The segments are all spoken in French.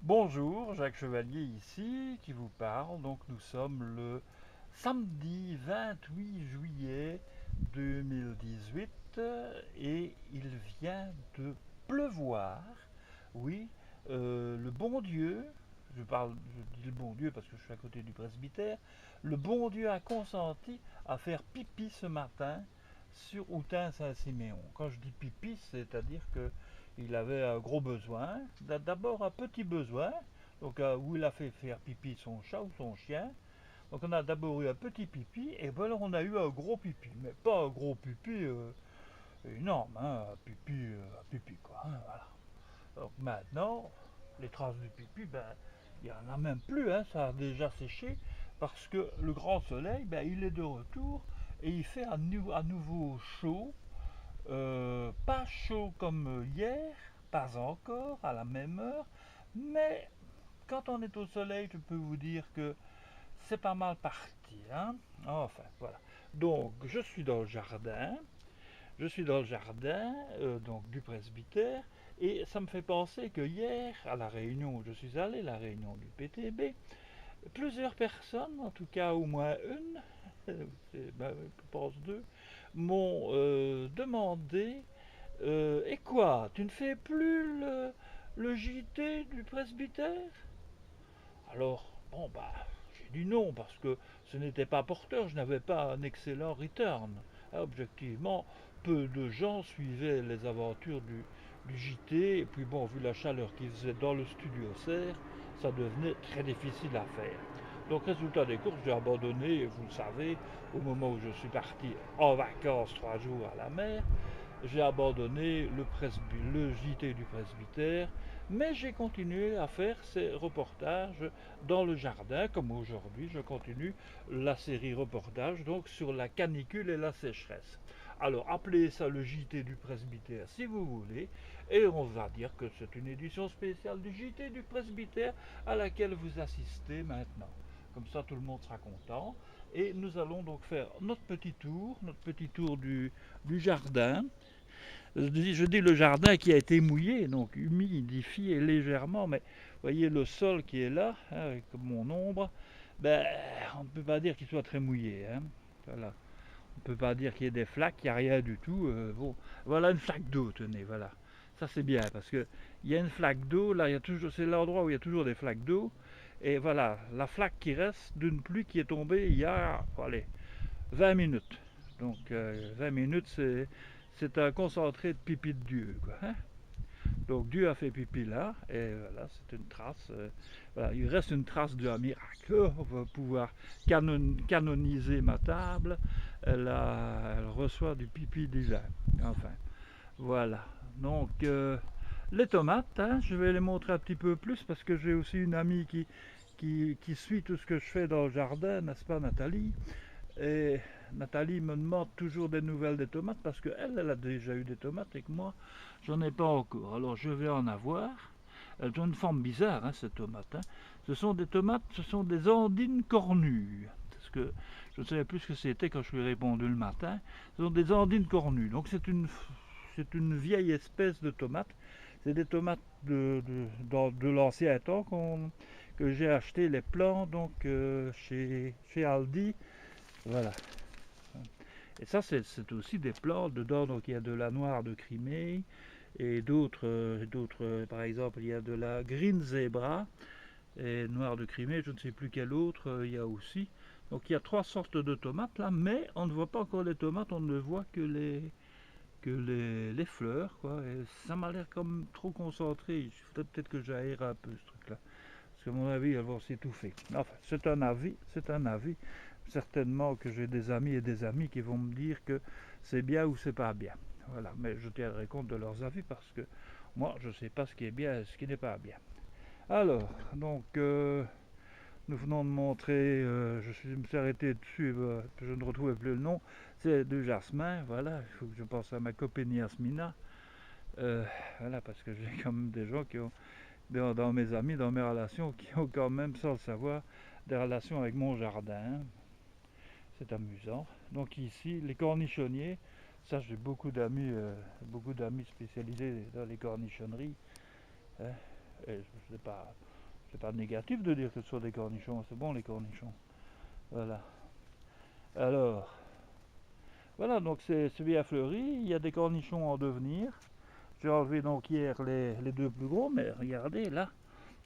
Bonjour, Jacques Chevalier ici qui vous parle. Donc nous sommes le samedi 28 juillet 2018 et il vient de pleuvoir. Oui, le bon Dieu, je dis le bon Dieu parce que je suis à côté du presbytère, le bon Dieu a consenti à faire pipi ce matin sur Houtin Saint-Siméon. Quand je dis pipi, c'est-à-dire que il avait un gros besoin, d'abord un petit besoin, donc où il a fait faire pipi son chat ou son chien. Donc on a d'abord eu un petit pipi et puis alors on a eu un gros pipi, mais pas un gros pipi énorme, hein, un pipi quoi, hein, voilà. Donc maintenant, les traces du pipi, ben il n'y en a même plus, hein, ça a déjà séché parce que le grand soleil, ben, il est de retour et il fait à nouveau chaud, pas chaud comme hier, pas encore à la même heure, mais quand on est au soleil, je peux vous dire que c'est pas mal parti, hein. Enfin, voilà. Donc, je suis dans le jardin donc du presbytère, et ça me fait penser que hier, à la réunion où je suis allé, la réunion du PTB, plusieurs personnes, en tout cas au moins une, je pense deux, m'ont demandé et quoi, tu ne fais plus le JT du presbytère? Alors, bon, bah, j'ai dit non parce que ce n'était pas porteur, je n'avais pas un excellent return. Objectivement, peu de gens suivaient les aventures du JT, et puis bon, vu la chaleur qu'il faisait dans le studio serre, ça devenait très difficile à faire. Donc, résultat des courses, j'ai abandonné, vous le savez, au moment où je suis parti en vacances 3 jours à la mer, j'ai abandonné le JT du presbytère, mais j'ai continué à faire ces reportages dans le jardin, comme aujourd'hui je continue la série reportage donc sur la canicule et la sécheresse. Alors appelez ça le JT du presbytère si vous voulez, et on va dire que c'est une édition spéciale du JT du presbytère à laquelle vous assistez maintenant. Comme ça tout le monde sera content. Et nous allons donc faire notre petit tour du jardin. Je dis le jardin qui a été mouillé, donc humidifié légèrement, mais vous voyez le sol qui est là, hein, avec mon ombre, ben, on ne peut pas dire qu'il soit très mouillé, hein. Voilà. On ne peut pas dire qu'il y ait des flaques, il n'y a rien du tout. Bon, voilà une flaque d'eau, tenez, voilà. Ça c'est bien, parce que il y a une flaque d'eau, là, c'est l'endroit où il y a toujours des flaques d'eau, et voilà, la flaque qui reste d'une pluie qui est tombée il y a, allez, 20 minutes. Donc 20 minutes, c'est un concentré de pipi de Dieu, quoi, hein. Donc Dieu a fait pipi là, et voilà, c'est une trace. Voilà, il reste une trace d'un miracle. On va pouvoir canoniser ma table. Elle reçoit du pipi divin. Enfin, voilà. Donc les tomates, hein, je vais les montrer un petit peu plus parce que j'ai aussi une amie qui suit tout ce que je fais dans le jardin, n'est-ce pas Nathalie? Et Nathalie me demande toujours des nouvelles des tomates parce qu'elle, elle a déjà eu des tomates et que moi, j'en ai pas encore. Alors je vais en avoir. Elles ont une forme bizarre, hein, ces tomates, hein. Ce sont des tomates, ce sont des andines cornues. Parce que je ne savais plus ce que c'était quand je lui ai répondu le matin. Ce sont des andines cornues. Donc c'est une vieille espèce de tomate. C'est des tomates de l'ancien temps que j'ai acheté les plants donc chez Aldi, voilà. Et ça, c'est aussi des plantes dedans. Donc il y a de la noire de Crimée et d'autres, par exemple, il y a de la Green Zebra et noire de Crimée, je ne sais plus quelle autre il y a aussi. Donc il y a trois sortes de tomates là, mais on ne voit pas encore les tomates, on ne voit que les fleurs, quoi. Et ça m'a l'air comme trop concentré. Il faudrait peut-être que j'aère un peu ce truc-là. Parce qu'à mon avis, elles vont s'étouffer. Enfin, c'est un avis, c'est un avis. Certainement que j'ai des amis et des amis qui vont me dire que c'est bien ou c'est pas bien. Voilà, mais je tiendrai compte de leurs avis parce que moi, je ne sais pas ce qui est bien et ce qui n'est pas bien. Alors, donc, nous venons de montrer, je me suis arrêté dessus, je ne retrouvais plus le nom, c'est du jasmin, voilà, il faut que je pense à ma copine Yasmina, euh, voilà, parce que j'ai quand même des gens qui ont dans mes amis, dans mes relations, qui ont quand même, sans le savoir, des relations avec mon jardin. C'est amusant. Donc ici, les cornichonniers, ça j'ai beaucoup d'amis spécialisés dans les cornichonneries, hein. Et c'est pas négatif de dire que ce sont des cornichons, c'est bon les cornichons. Voilà. Alors, voilà, donc c'est bien fleuri, il y a des cornichons en devenir. J'ai enlevé donc hier les deux plus gros, mais regardez là,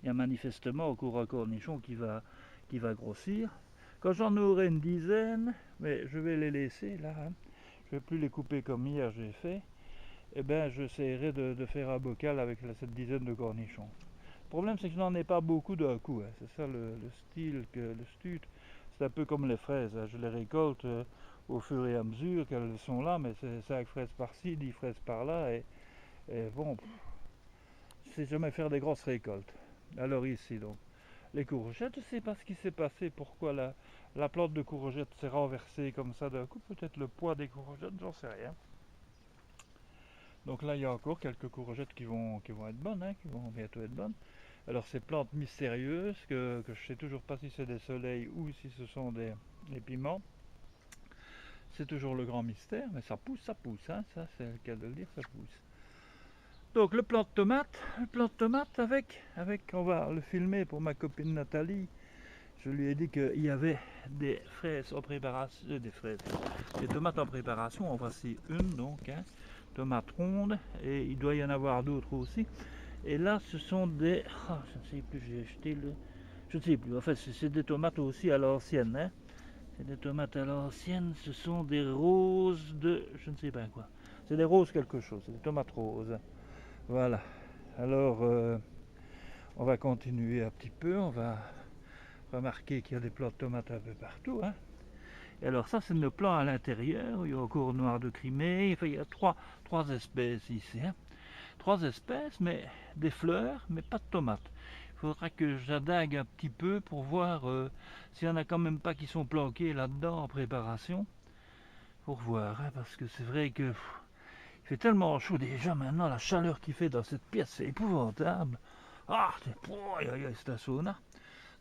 il y a manifestement encore un cornichon qui va grossir. Quand j'en aurai une dizaine, mais je vais les laisser là, hein, je vais plus les couper comme hier j'ai fait, et bien j'essaierai de faire un bocal avec cette dizaine de cornichons. Le problème c'est que je n'en ai pas beaucoup d'un coup, hein. C'est ça le style, le stut. C'est un peu comme les fraises, hein. Je les récolte au fur et à mesure qu'elles sont là, mais c'est 5 fraises par-ci, 10 fraises par-là, et bon, c'est jamais faire des grosses récoltes. Alors ici donc, les courgettes, je ne sais pas ce qui s'est passé, pourquoi la plante de courgettes s'est renversée comme ça d'un coup, peut-être le poids des courgettes, j'en sais rien. Donc là il y a encore quelques courgettes qui vont être bonnes, hein, qui vont bientôt être bonnes. Alors ces plantes mystérieuses, que je ne sais toujours pas si c'est des soleils ou si ce sont des piments, c'est toujours le grand mystère, mais ça pousse, hein, ça c'est le cas de le dire, ça pousse. Donc le plant de tomate on va le filmer pour ma copine Nathalie. Je lui ai dit qu'il y avait des fraises en préparation, des tomates en préparation. En voici une donc, hein, tomate ronde, et il doit y en avoir d'autres aussi. Et là, ce sont des, je ne sais plus, j'ai acheté je ne sais plus. En fait, c'est des tomates aussi à l'ancienne, hein. C'est des tomates à l'ancienne. Ce sont des roses de, je ne sais pas quoi. C'est des roses quelque chose. C'est des tomates roses. Voilà. Alors, on va continuer un petit peu. On va remarquer qu'il y a des plants de tomates un peu partout, hein. Et alors ça, c'est nos plants à l'intérieur. Il y a encore noir de Crimée. Enfin, il y a trois espèces ici, hein. Trois espèces, mais des fleurs, mais pas de tomates. Il faudra que j'adague un petit peu pour voir s'il n'y en a quand même pas qui sont planqués là-dedans en préparation. Pour voir, hein, parce que c'est vrai que il fait tellement chaud déjà maintenant, la chaleur qu'il fait dans cette pièce, c'est épouvantable. Ah, c'est un sauna.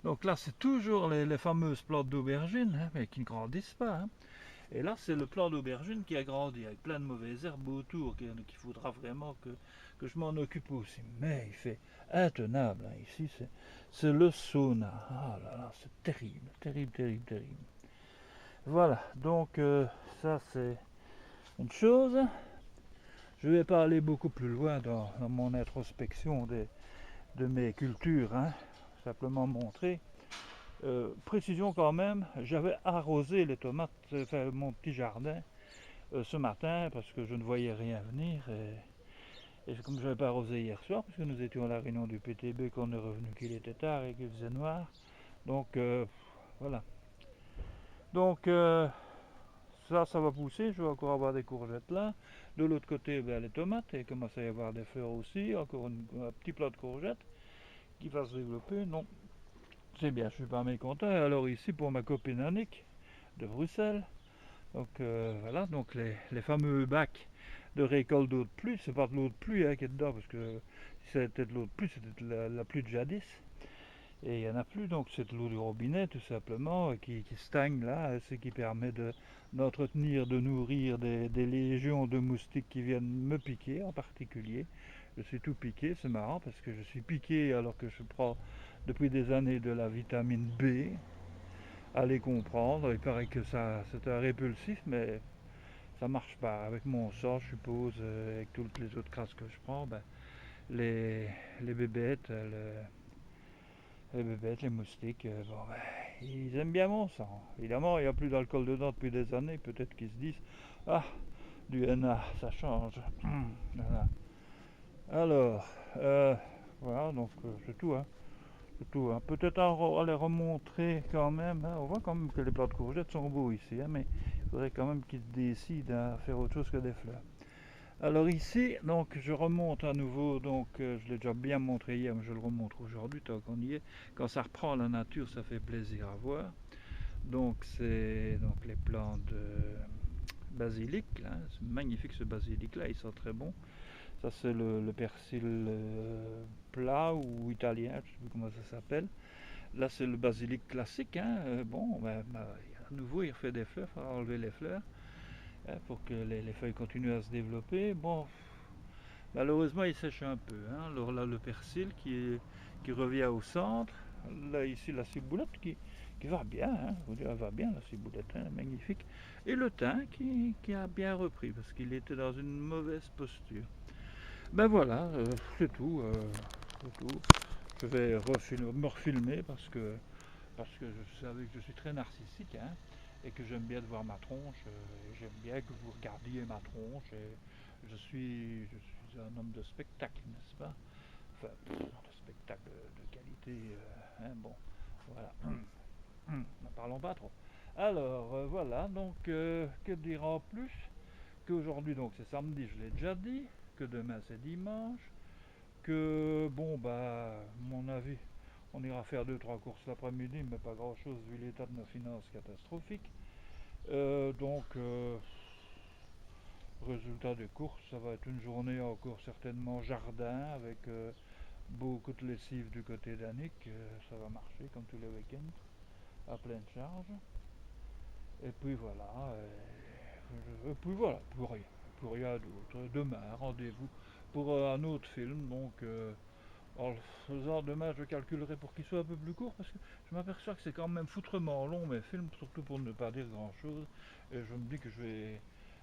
Donc là, c'est toujours les fameuses plantes d'aubergine, hein, mais qui ne grandissent pas, hein. Et là, c'est le plant d'aubergine qui a grandi, avec plein de mauvaises herbes autour, qu'il faudra vraiment que je m'en occupe aussi. Mais il fait intenable, hein. Ici, c'est le sauna. Ah là là, c'est terrible, terrible, terrible, terrible. Voilà, donc ça c'est une chose. Je ne vais pas aller beaucoup plus loin dans mon introspection de mes cultures, hein. Simplement montrer. Précision quand même, j'avais arrosé les tomates, enfin mon petit jardin, ce matin parce que je ne voyais rien venir. Et comme je n'avais pas arrosé hier soir, parce que nous étions à la réunion du PTB, qu'on est revenu qu'il était tard et qu'il faisait noir. Donc voilà. Donc ça va pousser, je vais encore avoir des courgettes là. De l'autre côté, ben, les tomates, et il commence à y avoir des fleurs aussi, encore un petit plat de courgettes qui va se développer. Non, c'est bien, je suis pas mécontent. Alors ici pour ma copine Annick de Bruxelles, donc voilà, donc les fameux bacs de récolte d'eau de pluie, c'est pas de l'eau de pluie, hein, qui est dedans, parce que si c'était de l'eau de pluie, c'était la pluie de jadis. Et il n'y en a plus, donc c'est de l'eau du robinet tout simplement qui stagne là, ce qui permet d'entretenir, de nourrir des légions de moustiques qui viennent me piquer en particulier. Je suis tout piqué, c'est marrant parce que je suis piqué alors que je prends depuis des années de la vitamine B. À les comprendre, il paraît que ça c'est un répulsif, mais ça marche pas. Avec mon sang, je suppose, avec toutes les autres crasses que je prends, ben, les, les bébêtes, les bébêtes, les moustiques, bon, ben, ils aiment bien mon sang. Évidemment, il n'y a plus d'alcool dedans depuis des années. Peut-être qu'ils se disent, ah, du NA, ça change. Voilà. Alors, voilà, donc c'est tout, hein. C'est tout, hein. Peut-être à les remontrer quand même, hein. On voit quand même que les plants de courgettes sont beaux ici, hein, mais il faudrait quand même qu'ils décident à faire autre chose que des fleurs. Alors ici, donc je remonte à nouveau, donc je l'ai déjà bien montré hier, mais je le remontre aujourd'hui tant qu'on y est. Quand ça reprend la nature, ça fait plaisir à voir. Donc c'est donc les plants de basilic, là. C'est magnifique ce basilic là, il sent très bon. Ça c'est le persil plat ou italien, je ne sais plus comment ça s'appelle. Là c'est le basilic classique, hein. Bon, à nouveau il refait des fleurs, il faut enlever les fleurs, hein, pour que les feuilles continuent à se développer. Bon, Malheureusement, il sèche un peu, hein. Alors là, le persil qui revient au centre. Là, ici, la ciboulette qui va bien, hein. Je vous dire, elle va bien, la ciboulette, hein, magnifique. Et le thym qui a bien repris parce qu'il était dans une mauvaise posture. Ben voilà, c'est tout, c'est tout. Je vais me refilmer parce que je savais que je suis très narcissique, hein, et que j'aime bien de voir ma tronche, et j'aime bien que vous regardiez ma tronche, et je suis un homme de spectacle, n'est-ce pas? Enfin, de spectacle de qualité, hein, bon, voilà. N'en parlons pas trop. Alors, voilà, donc, que dire en plus? Qu'aujourd'hui, donc, c'est samedi, je l'ai déjà dit, que demain, c'est dimanche, que, bon, bah, mon avis, on ira faire deux trois courses l'après-midi, mais pas grand-chose vu l'état de nos finances catastrophique. Donc, résultat des courses, ça va être une journée encore certainement jardin avec beaucoup de lessive du côté d'Annick. Ça va marcher comme tous les week-ends à pleine charge. Et puis voilà. Et puis voilà, plus rien d'autre. Demain, rendez-vous pour un autre film. Donc, en le faisant demain, je calculerai pour qu'il soit un peu plus court parce que je m'aperçois que c'est quand même foutrement long mes films, surtout pour ne pas dire grand chose. Et je me dis que je vais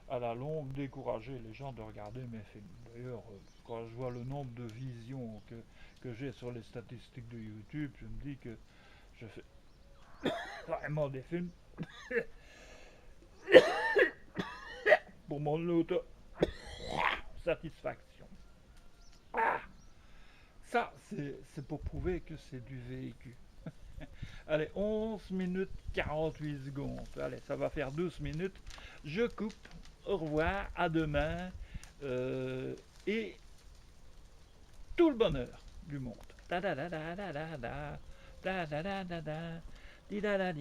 à la longue décourager les gens de regarder mes films. D'ailleurs, quand je vois le nombre de visions que j'ai sur les statistiques de YouTube, je me dis que je fais vraiment des films pour mon auto-satisfaction. Ah, ça, c'est pour prouver que c'est du véhicule. Allez, 11 minutes 48 secondes. Allez, ça va faire 12 minutes. Je coupe. Au revoir. À demain. Et tout le bonheur du monde. Da da da da da da da da da da da da da da da da da.